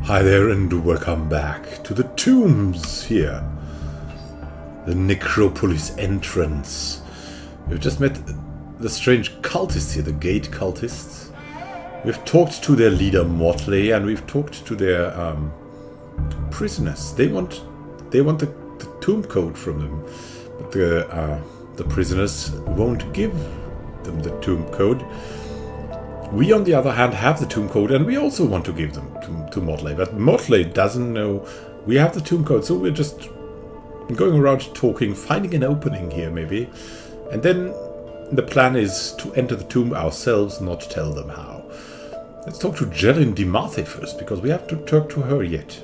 Hi there and welcome back to the tombs here. The necropolis entrance. We've just met the strange cultists here, the gate cultists. We've talked to their leader Motley and we've talked to their prisoners. They want the tomb code from them. But the prisoners won't give them the tomb code. We, on the other hand, have the tomb code, and we also want to give them to Motley. But Motley doesn't know we have the tomb code, so we're just going around talking, finding an opening here, maybe. And then the plan is to enter the tomb ourselves, not tell them how. Let's talk to Jelyn Dimathe first, because we have to talk to her yet.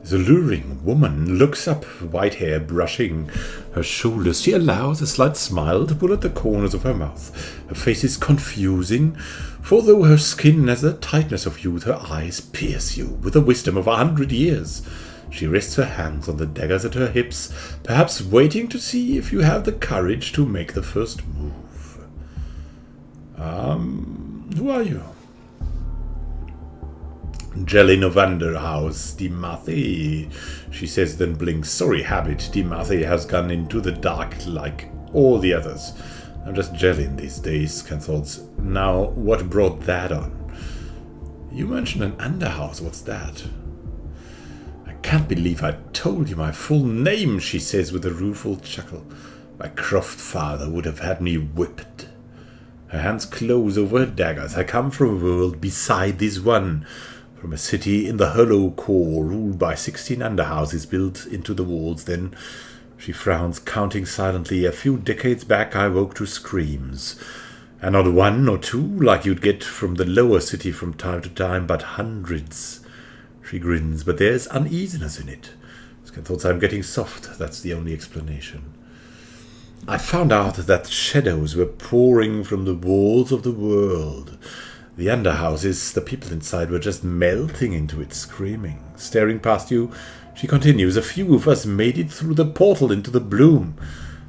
The alluring woman looks up, white hair brushing her shoulders. She allows a slight smile to pull at the corners of her mouth. Her face is confusing, for though her skin has the tightness of youth, her eyes pierce you with the wisdom of 100 years. She rests her hands on the daggers at her hips, perhaps waiting to see if you have the courage to make the first move. Who are you? Jelyn of Underhouse, Dimathe, she says, then blinks. Sorry, habit. Dimathe has gone into the dark like all the others. I'm just Jelyn these days, consults. Now, what brought that on? You mentioned an Underhouse. What's that? I can't believe I told you my full name, she says with a rueful chuckle. My croft father would have had me whipped. Her hands close over her daggers. I come from a world beside this one. From a city in the hollow core, ruled by 16 underhouses built into the walls. Then she frowns, counting silently. A few decades back I woke to screams. And not one or two, like you'd get from the lower city from time to time, but hundreds. She grins, but there's uneasiness in it. Scan thoughts I'm getting soft, that's the only explanation. I found out that shadows were pouring from the walls of the world. The underhouses, the people inside, were just melting into it, screaming. Staring past you, she continues, a few of us made it through the portal into the bloom.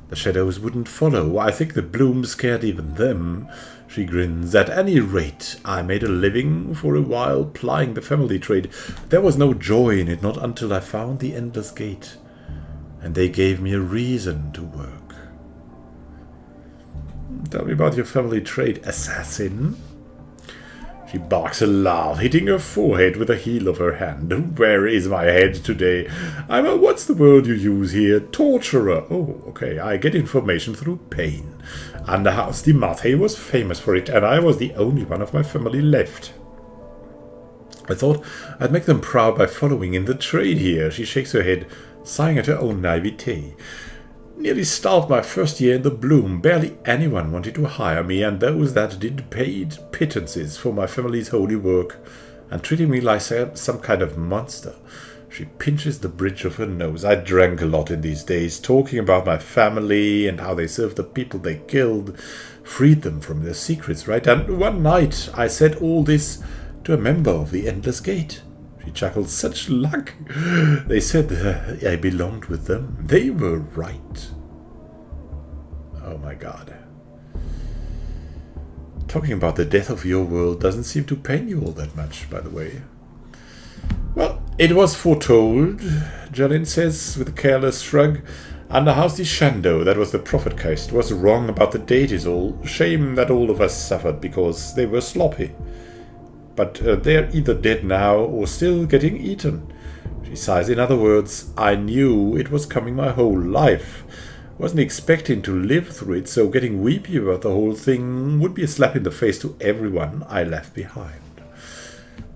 The shadows wouldn't follow. I think the bloom scared even them. She grins. At any rate, I made a living for a while plying the family trade. There was no joy in it, not until I found the Endless Gate. And they gave me a reason to work. Tell me about your family trade, assassin. She barks a laugh, hitting her forehead with the heel of her hand. Where is my head today? I'm a, what's the word you use here? Torturer. Oh, okay, I get information through pain. Underhouse Dimathe was famous for it, and I was the only one of my family left. I thought I'd make them proud by following in the trade here. She shakes her head, sighing at her own naivete. Nearly starved my first year in the bloom. Barely anyone wanted to hire me, and those that did paid pittances for my family's holy work, and treating me like some kind of monster. She pinches the bridge of her nose. I drank a lot in these days, talking about my family and how they served the people they killed, freed them from their secrets, right? And one night I said all this to a member of the Endless Gate. She chuckled. Such luck. They said that I belonged with them. They were right. Oh my god. Talking about the death of your world doesn't seem to pain you all that much, by the way. Well, it was foretold, Jelyn says with a careless shrug. Underhouse the Shando, that was the prophet cast, was wrong about the date is all. Shame that all of us suffered because they were sloppy. But they're either dead now or still getting eaten. She sighs. In other words, I knew it was coming my whole life. Wasn't expecting to live through it, so getting weepy about the whole thing would be a slap in the face to everyone I left behind.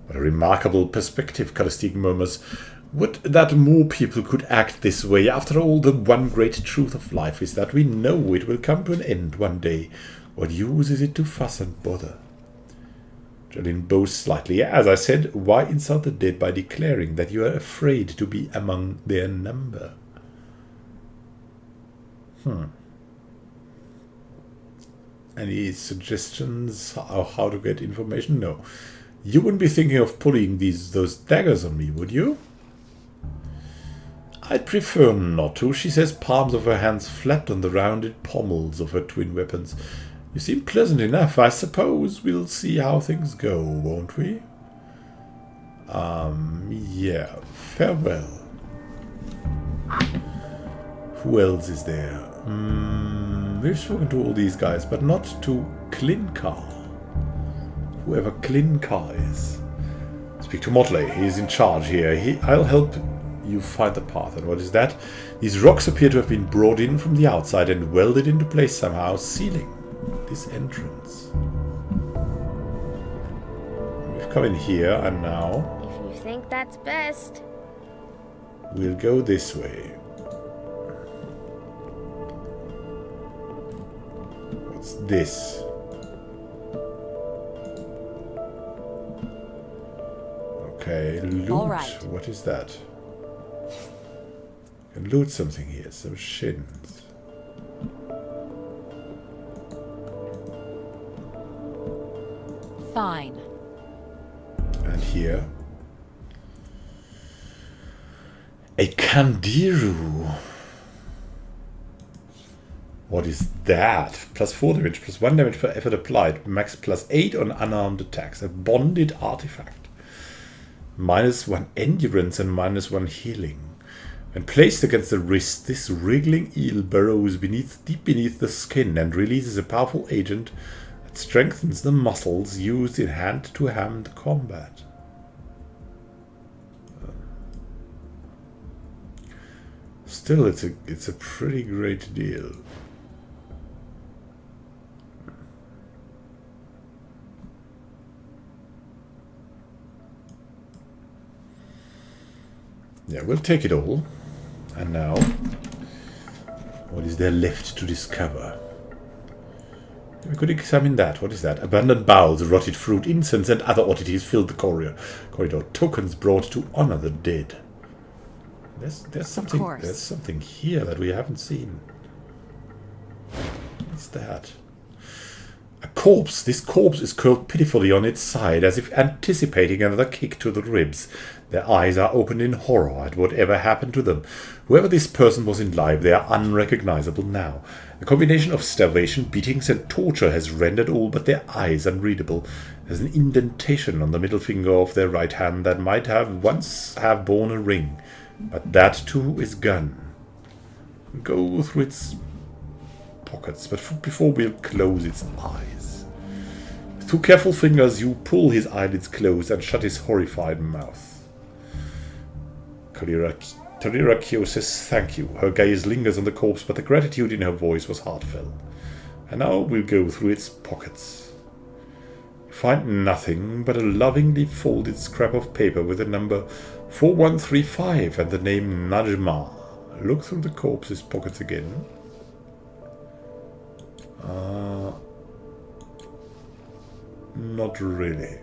What a remarkable perspective, Calistique murmurs. Would that more people could act this way. After all, the one great truth of life is that we know it will come to an end one day. What use is it to fuss and bother? Jelyn bows slightly. As I said, why insult the dead by declaring that you are afraid to be among their number? Any suggestions how to get information? No. You wouldn't be thinking of pulling those daggers on me, would you? I'd prefer not to, she says, palms of her hands flat on the rounded pommels of her twin weapons. You seem pleasant enough. I suppose we'll see how things go, won't we? Yeah. Farewell. Who else is there? We've spoken to all these guys, but not to Klinkar. Whoever Klinkar is. Speak to Motley. He's in charge here. I'll help you find the path. And what is that? These rocks appear to have been brought in from the outside and welded into place somehow, sealing this entrance. We've come in here, and now... If you think that's best. We'll go this way. What's this? Okay, loot. All right. What is that? You can loot something here. Some shins. Fine. And here. A Kandiru. What is that? +4 damage, +1 damage per effort applied. Max +8 on unarmed attacks. A bonded artifact. -1 endurance and -1 healing. When placed against the wrist, this wriggling eel burrows deep beneath the skin and releases a powerful agent that strengthens the muscles used in hand-to-hand combat. Still, it's a pretty great deal. Yeah, we'll take it all. And now, what is there left to discover? We could examine that. What is that? Abandoned bowels, rotted fruit, incense, and other oddities filled the corridor. Tokens brought to honor the dead. There's something here that we haven't seen. What's that? A corpse. This corpse is curled pitifully on its side, as if anticipating another kick to the ribs. Their eyes are opened in horror at whatever happened to them. Whoever this person was in life, they are unrecognizable now. A combination of starvation, beatings, and torture has rendered all but their eyes unreadable. There's an indentation on the middle finger of their right hand that might once have borne a ring. But that too is gone. Go through its pockets, but before we'll close its eyes. With 2 careful fingers, you pull his eyelids closed and shut his horrified mouth. Torira Kyo says thank you. Her gaze lingers on the corpse, but the gratitude in her voice was heartfelt. And now we'll go through its pockets. You find nothing but a lovingly folded scrap of paper with the number 4135 and the name Najma. Look through the corpse's pockets again. Not really.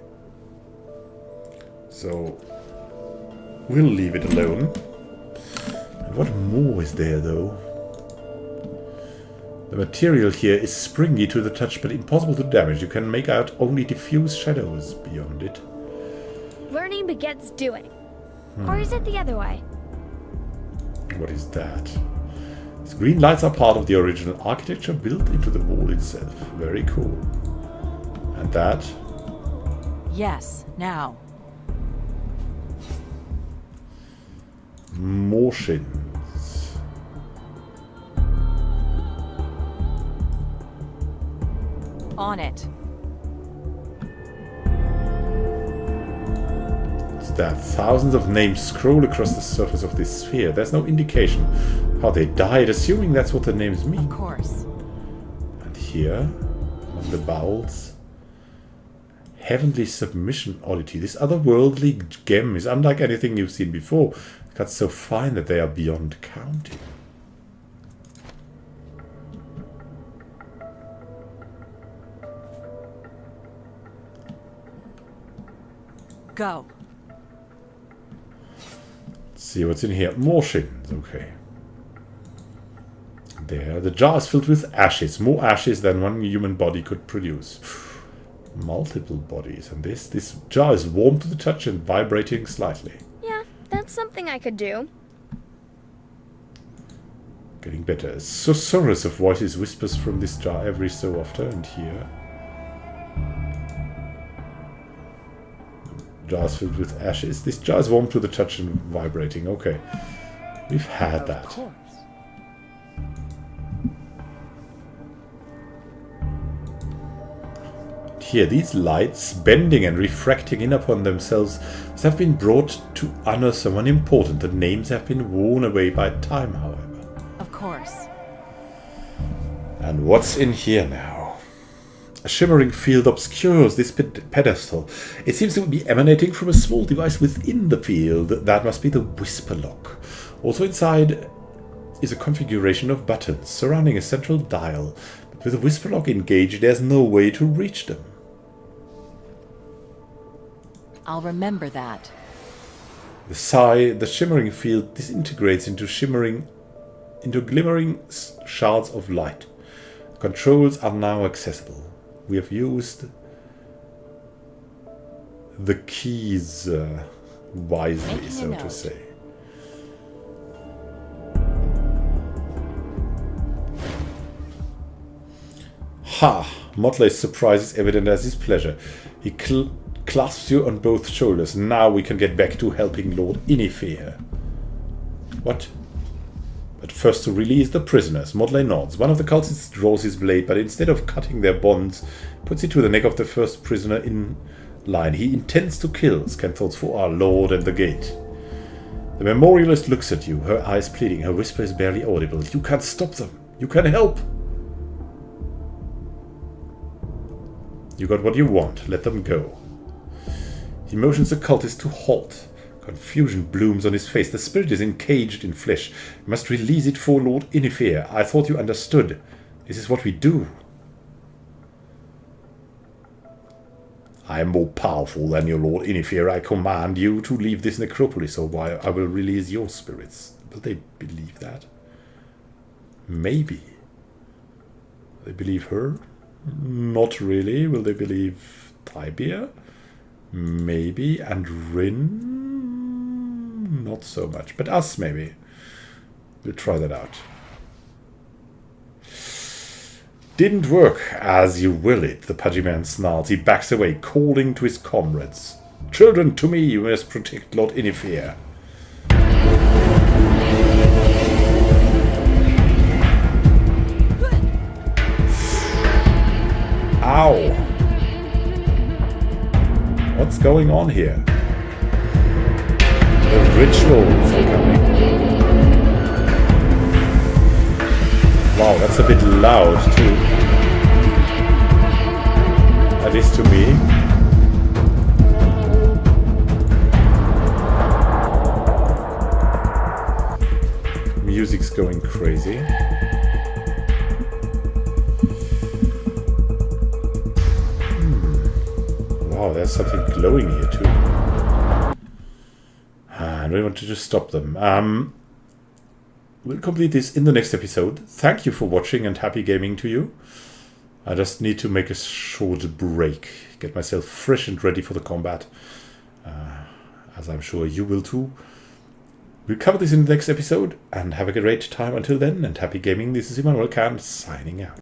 So we'll leave it alone. And what more is there, though? The material here is springy to the touch, but impossible to damage. You can make out only diffuse shadows beyond it. Learning begets doing. Or is it the other way? What is that? These green lights are part of the original architecture built into the wall itself. Very cool. And that? Yes, now. More shins. On it. What's that? Thousands of names scroll across the surface of this sphere. There's no indication how they died, assuming that's what the names mean. Of course. And here, on the bowels, heavenly submission oddity. This otherworldly gem is unlike anything you've seen before. Cuts so fine that they are beyond counting. Go. Let's see what's in here. More shins. Okay. There. The jar is filled with ashes. More ashes than one human body could produce. Multiple bodies. And this jar is warm to the touch and vibrating slightly. Yeah, that's something I could do. Getting better. Sorceress of voices whispers from this jar every so often, and here. Jars filled with ashes. This jar is warm to the touch and vibrating. Okay. We've had that. Of course. Here, these lights, bending and refracting in upon themselves, have been brought to honor someone important. The names have been worn away by time, however. Of course. And what's in here now? A shimmering field obscures this pedestal. It seems to be emanating from a small device within the field. That must be the Whisper Lock. Also inside is a configuration of buttons surrounding a central dial. But with the Whisper Lock engaged, there's no way to reach them. I'll remember that. The shimmering field disintegrates into glimmering shards of light. The controls are now accessible. We have used the keys wisely, so to say. Ha! Motley's surprise is evident as his pleasure. He clasps you on both shoulders. Now we can get back to helping Lord Inifear. What? But first to release the prisoners. Motley nods. One of the cultists draws his blade, but instead of cutting their bonds, puts it to the neck of the first prisoner in line. He intends to kill Scanthol's for our Lord and the gate. The memorialist looks at you, her eyes pleading. Her whisper is barely audible. You can't stop them. You can help. You got what you want. Let them go. He motions the cultist to halt. Confusion blooms on his face. The spirit is encaged in flesh. You must release it for Lord Inifear. I thought you understood. This is what we do. I am more powerful than your Lord Inifear. I command you to leave this necropolis, or I will release your spirits. Will they believe that? Maybe. Will they believe her? Not really. Will they believe Tibia? Maybe. And Rin? Not so much. But us, maybe. We'll try that out. Didn't work as you will it, the pudgy man snarls. He backs away, calling to his comrades. Children, to me, you must protect Lord Inifear. Ow! What's going on here? The rituals are coming. Wow, that's a bit loud too. At least to me. Music's going crazy. Wow, there's something glowing here too. And we want to just stop them. We'll complete this in the next episode. Thank you for watching and happy gaming to you. I just need to make a short break. Get myself fresh and ready for the combat. As I'm sure you will too. We'll cover this in the next episode. And have a great time until then. And happy gaming. This is Immanuel signing out.